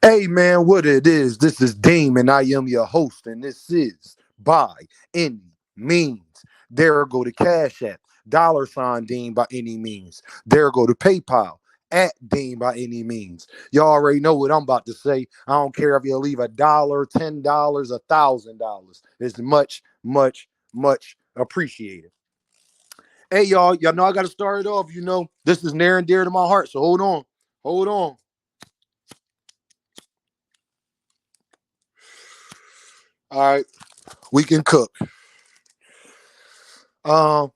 Hey man, what it is? This is Deem, and I am your host, and this is By Any Means. There go to Cash App, $ Dean by any means. There go to PayPal at Dean by any means. Y'all already know what I'm about to say. I don't care if you leave $1, $10, $1,000. It's much appreciated. Hey y'all know I got to start it off. This is near and dear to my heart, so hold on. All right, we can cook. Um,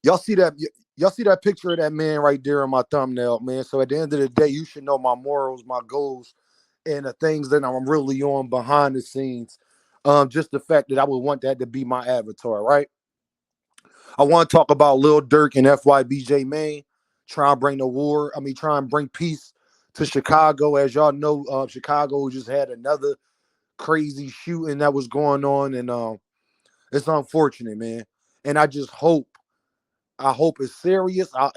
y'all see that? Y'all see that picture of that man right there in my thumbnail, man. So at the end of the day, you should know my morals, my goals, and the things that I'm really on behind the scenes. Just the fact that I would want that to be my avatar, right? I want to talk about Lil Durk and fybjmane. Try and bring the war. I mean, try and bring peace to Chicago. As y'all know, Chicago just had another crazy shooting that was going on, and it's unfortunate, man. And I hope it's serious. I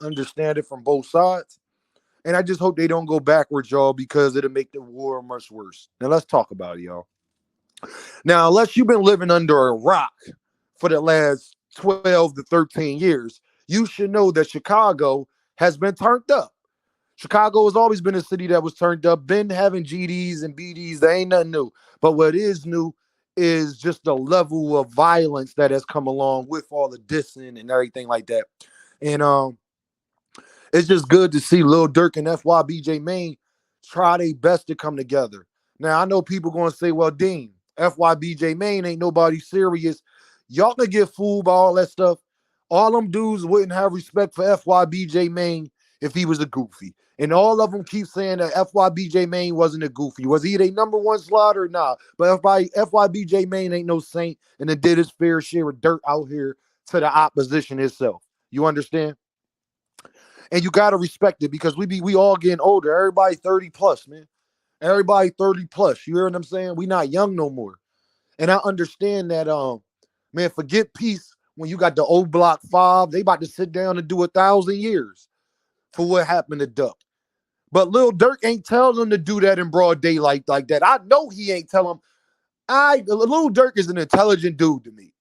understand it from both sides. And I just hope they don't go backwards, y'all, because it'll make the war much worse. Now let's talk about it, y'all. Now, unless you've been living under a rock for the last 12 to 13 years, you should know that Chicago has been turned up. Chicago has always been a city that was turned up, been having GDs and BDs. That ain't nothing new. But what is new is just the level of violence that has come along with all the dissing and everything like that. And it's just good to see Lil Durk and fybjmane try their best to come together. Now I know people gonna say, "Well, Dean, fybjmane ain't nobody serious. Y'all can get fooled by all that stuff. All them dudes wouldn't have respect for fybjmane if he was a goofy." And all of them keep saying that fybjmane wasn't a goofy. Was he their number one slider? Nah. But fybjmane ain't no saint, and it did his fair share of dirt out here to the opposition itself. You understand? And you gotta respect it because we all getting older. Everybody 30 plus, man. Everybody 30 plus. You hear what I'm saying? We not young no more. And I understand that man, forget peace when you got the old block five. They about to sit down and do 1,000 years for what happened to Duck. But Lil Durk ain't telling them to do that in broad daylight like that. I know he ain't telling them. Lil Durk is an intelligent dude to me.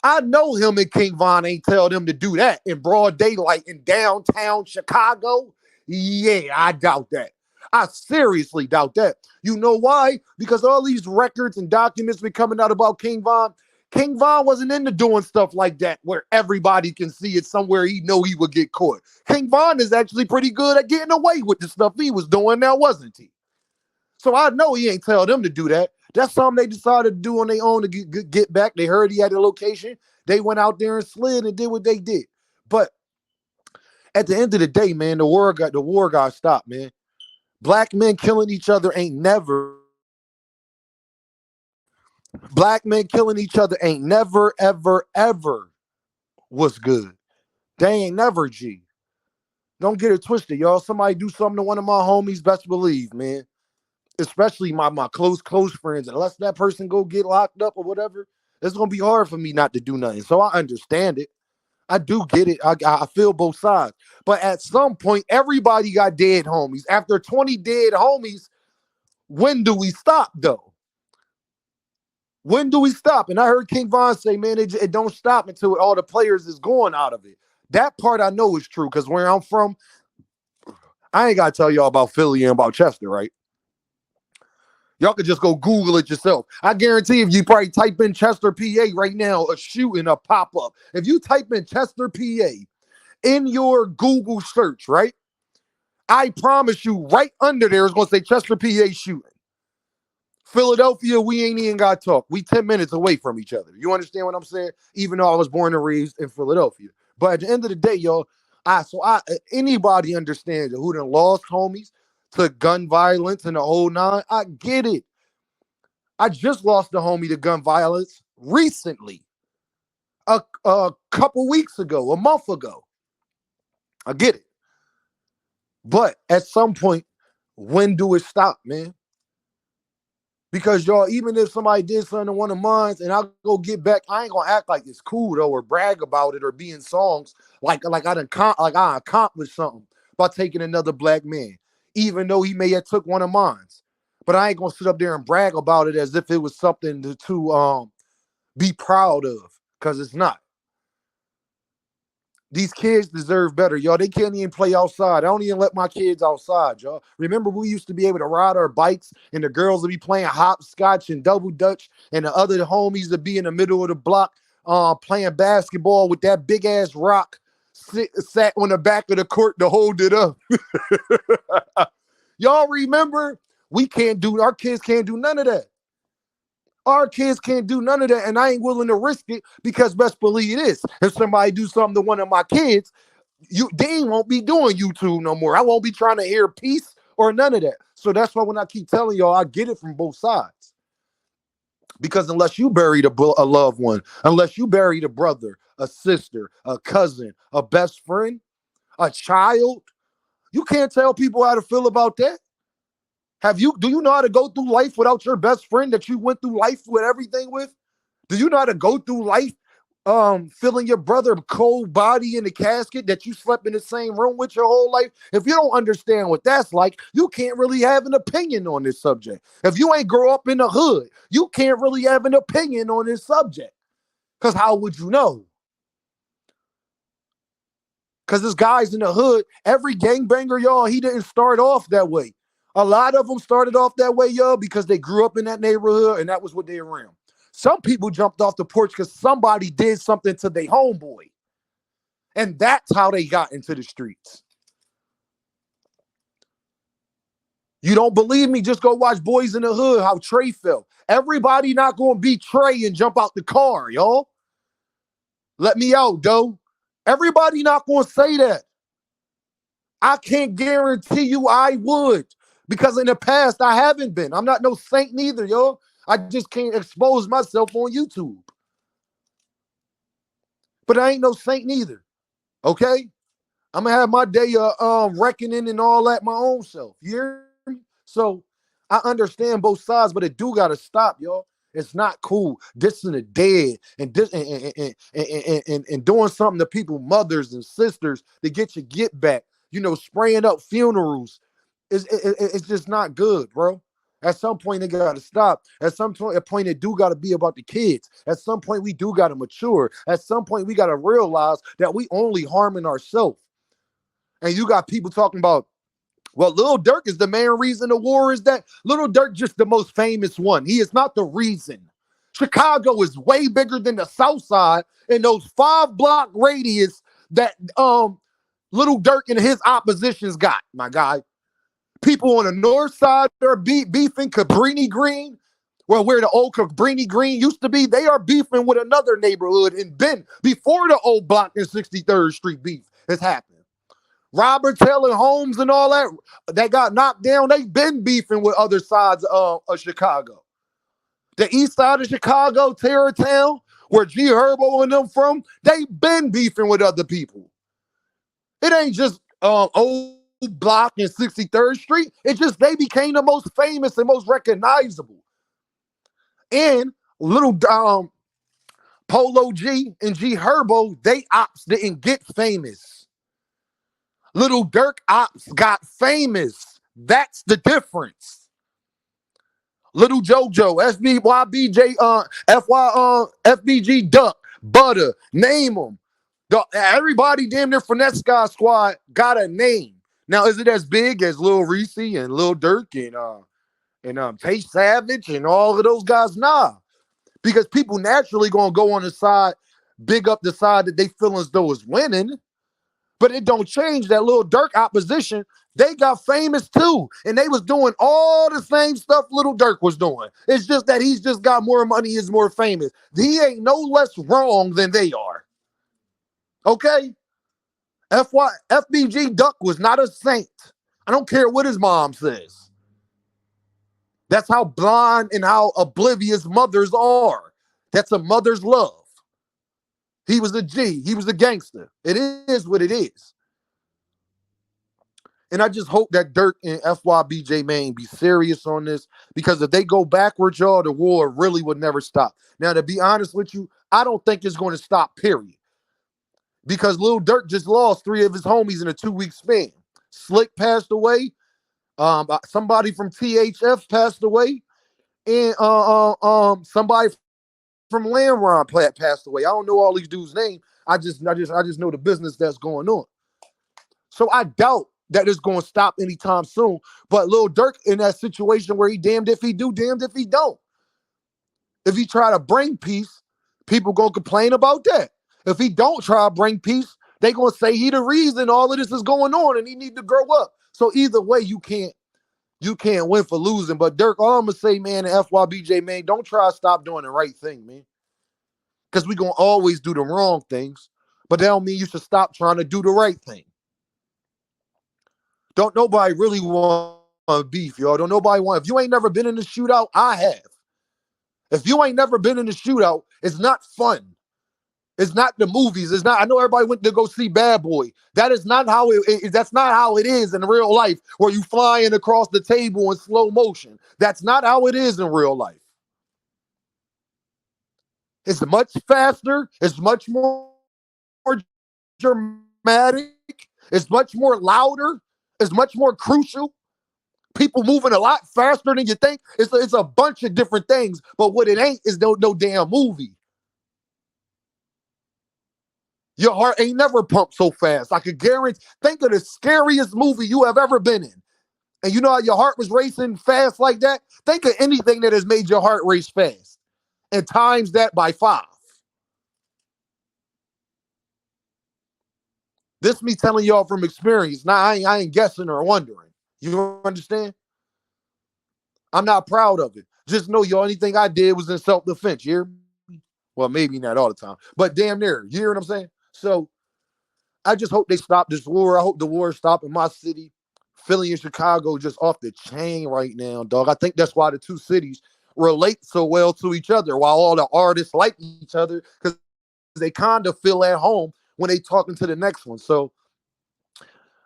I know him and Kingvon ain't tell them to do that in broad daylight in downtown Chicago. Yeah, I doubt that. I seriously doubt that. You know why? Because all these records and documents been coming out about Kingvon. Kingvon wasn't into doing stuff like that where everybody can see it somewhere he know he would get caught. Kingvon is actually pretty good at getting away with the stuff he was doing now, wasn't he? So I know he ain't tell them to do that. That's something they decided to do on their own to get back. They heard he had a location. They went out there and slid and did what they did. But at the end of the day, man, the war got stopped, man. Black men killing each other ain't never. Black men killing each other ain't never, ever was good. They ain't never G. Don't get it twisted, y'all. Somebody do something to one of my homies, best believe, man. Especially my close friends, unless that person go get locked up or whatever, it's gonna be hard for me not to do nothing. So I understand it. I do get it. I feel both sides. But at some point, everybody got dead homies. After 20 dead homies, when do we stop though? When do we stop? And I heard King Von say, man, it don't stop until all the players is going out of it. That part I know is true because where I'm from, I ain't gotta tell y'all about Philly and about Chester, right? Y'all could just go Google it yourself. I guarantee if you probably type in Chester, PA right now, a shooting a pop up. If you type in Chester, PA in your Google search, right? I promise you, right under there is going to say Chester, PA shooting. Philadelphia, we ain't even got to talk. We 10 minutes away from each other. You understand what I'm saying? Even though I was born and raised in Philadelphia. But at the end of the day, y'all, anybody understands who done lost homies to gun violence and the whole nine. I get it. I just lost a homie to gun violence recently, a couple weeks ago, a month ago. I get it. But at some point, when do it stop, man? Because y'all, even if somebody did something to one of mine and I go get back, I ain't gonna act like it's cool though, or brag about it, or be in songs like I accomplished something by taking another black man. even though he may have took one of mine. But I ain't gonna sit up there and brag about it as if it was something to be proud of, because it's not. These kids deserve better, y'all. They can't even play outside. I don't even let my kids outside, y'all. Remember, we used to be able to ride our bikes, and the girls would be playing hopscotch and double dutch, and the other homies would be in the middle of the block playing basketball with that big ass rock sat on the back of the court to hold it up. Y'all remember? Our kids can't do none of that. Our kids can't do none of that, and I ain't willing to risk it, because best believe this: if somebody do something to one of my kids, they won't be doing YouTube no more. I won't be trying to hear peace or none of that. So that's why when I keep telling y'all, I get it from both sides. Because unless you buried a loved one, unless you buried a brother, a sister, a cousin, a best friend, a child, you can't tell people how to feel about that. Do you know how to go through life without your best friend that you went through life with everything with? Do you know how to go through life feeling your brother cold body in the casket that you slept in the same room with your whole life? If you don't understand what that's like, you can't really have an opinion on this subject. If you ain't grow up in the hood, you can't really have an opinion on this subject. Because how would you know? Because there's guys in the hood, every gangbanger, y'all, he didn't start off that way. A lot of them started off that way, yo, because they grew up in that neighborhood and that was what they were around. Some people jumped off the porch because somebody did something to their homeboy. And that's how they got into the streets. You don't believe me? Just go watch Boys in the Hood, how Trey felt. Everybody not going to be Trey and jump out the car, y'all. Let me out, though. Everybody not going to say that. I can't guarantee you I would. Because in the past, I haven't been. I'm not no saint neither, yo. I just can't expose myself on YouTube. But I ain't no saint neither. Okay? I'm going to have my day of reckoning and all that my own self. You hear me? So I understand both sides, but it do got to stop, y'all. It's not cool dissing the dead and doing something to people, mothers and sisters, to get your get back. You know, spraying up funerals. It's just not good, bro. At some point, it got to stop. At some point, it do got to be about the kids. At some point, we do got to mature. At some point, we got to realize that we only harming ourselves. And you got people talking about, well, Lil Durk is the main reason the war is that. Lil Durk just the most famous one. He is not the reason. Chicago is way bigger than the South Side in those 5-block radius that Lil Durk and his oppositions got, my guy. People on the north side are beefing Cabrini Green, where the old Cabrini Green used to be. They are beefing with another neighborhood in Ben before the old block in 63rd Street beef has happened. Robert Taylor Holmes and all that got knocked down, they've been beefing with other sides of Chicago. The east side of Chicago, Terrortown, where G Herbo and them from, they've been beefing with other people. It ain't just old block in 63rd Street. It's just they became the most famous and most recognizable. And little Polo G and G Herbo, they ops didn't get famous. Little Durk ops got famous. That's the difference. Little JoJo, fbgduck, Butter, name them. Everybody damn near from that Sky Squad got a name. Now, is it as big as Lil Reese and Lil Durk and Tay Savage and all of those guys? Nah. Because people naturally gonna go on the side, big up the side that they feel as though is winning. But it don't change that Lil Durk opposition. They got famous too. And they was doing all the same stuff Lil Durk was doing. It's just that he's just got more money, is more famous. He ain't no less wrong than they are. Okay? fbgduck was not a saint. I don't care what his mom says. That's how blind and how oblivious mothers are. That's a mother's love. He was a G. He was a gangster. It is what it is. And I just hope that Durk and fybjmane be serious on this, because if they go backwards, y'all, the war really would never stop. Now, to be honest with you, I don't think it's going to stop, period. Because Lil Durk just lost 3 of his homies in a 2-week span. Slick passed away. Somebody from THF passed away, and somebody from Landron passed away. I don't know all these dudes' names. I just know the business that's going on. So I doubt that it's going to stop anytime soon. But Lil Durk in that situation where he damned if he do, damned if he don't. If he try to bring peace, people gonna complain about that. If he don't try to bring peace, they gonna say he the reason all of this is going on and he need to grow up. So either way, you can't win for losing. But Durk, all I'm gonna say, man, and fybjmane, don't try to stop doing the right thing, man. Because we gonna always do the wrong things, but that don't mean you should stop trying to do the right thing. Don't nobody really want beef, y'all. Don't nobody want. If you ain't never been in the shootout, I have. If you ain't never been in the shootout, it's not fun. It's not the movies. It's not. I know everybody went to go see Bad Boy. That is not how that's not how it is in real life, where you flying across the table in slow motion. That's not how it is in real life. It's much faster. It's much more dramatic. It's much more louder. It's much more crucial. People moving a lot faster than you think. It's a bunch of different things, but what it ain't is no damn movie. Your heart ain't never pumped so fast. I could guarantee. Think of the scariest movie you have ever been in. And you know how your heart was racing fast like that? Think of anything that has made your heart race fast. And times that by 5. This me telling y'all from experience. Now, I ain't guessing or wondering. You understand? I'm not proud of it. Just know, y'all, anything I did was in self-defense. You hear me? Well, maybe not all the time, but damn near. You hear what I'm saying? So I just hope they stop this war. I hope the war stop in my city. Philly and Chicago just off the chain right now, dog. I think that's why the two cities relate so well to each other, while all the artists like each other, because they kind of feel at home when they talking to the next one. So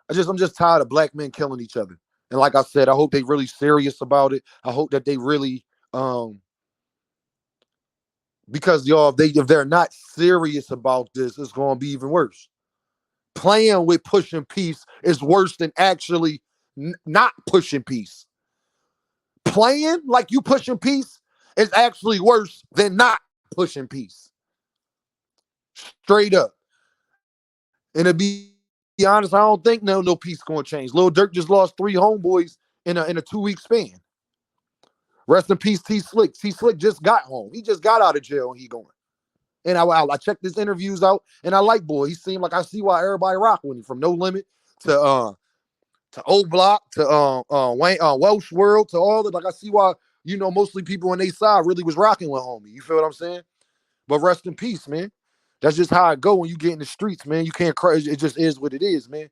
I'm just tired of black men killing each other. And like I said, I hope they really serious about it. I hope that they really because y'all, if they're not serious about this, it's gonna be even worse. Playing with pushing peace is worse than actually not pushing peace. Playing like you pushing peace is actually worse than not pushing peace. Straight up. And to be honest, I don't think no peace gonna change. Lil Durk just lost 3 homeboys in a 2-week span. Rest in peace, T Slick. T Slick just got home. He just got out of jail and he going. And I checked his interviews out, and I like boy. He seemed like I see why everybody rock with him, from No Limit to O Block to Wayne Welsh World to all that. Like I see why mostly people on their side really was rocking with homie. You feel what I'm saying? But rest in peace, man. That's just how it go when you get in the streets, man. You can't cry. It just is what it is, man.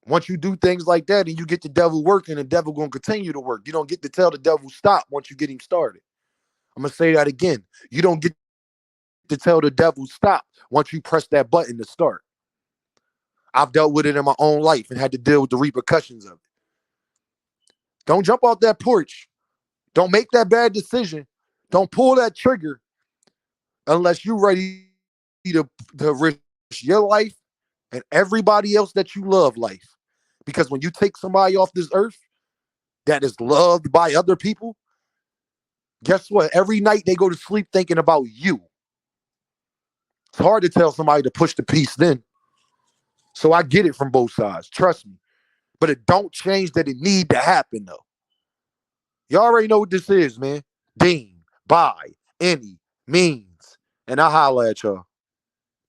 Once you do things like that and you get the devil working, the devil gonna continue to work. You don't get to tell the devil stop once you get him started. I'm gonna say that again. You don't get to tell the devil stop once you press that button to start. I've dealt with it in my own life and had to deal with the repercussions of it. Don't jump off that porch. Don't make that bad decision. Don't pull that trigger unless you're ready to risk your life and everybody else that you love life. Because when you take somebody off this earth that is loved by other people, guess what? Every night they go to sleep thinking about you. It's hard to tell somebody to push the peace then. So I get it from both sides. Trust me. But it don't change that it need to happen, though. Y'all already know what this is, man. Dean, by any means. And I holla at y'all.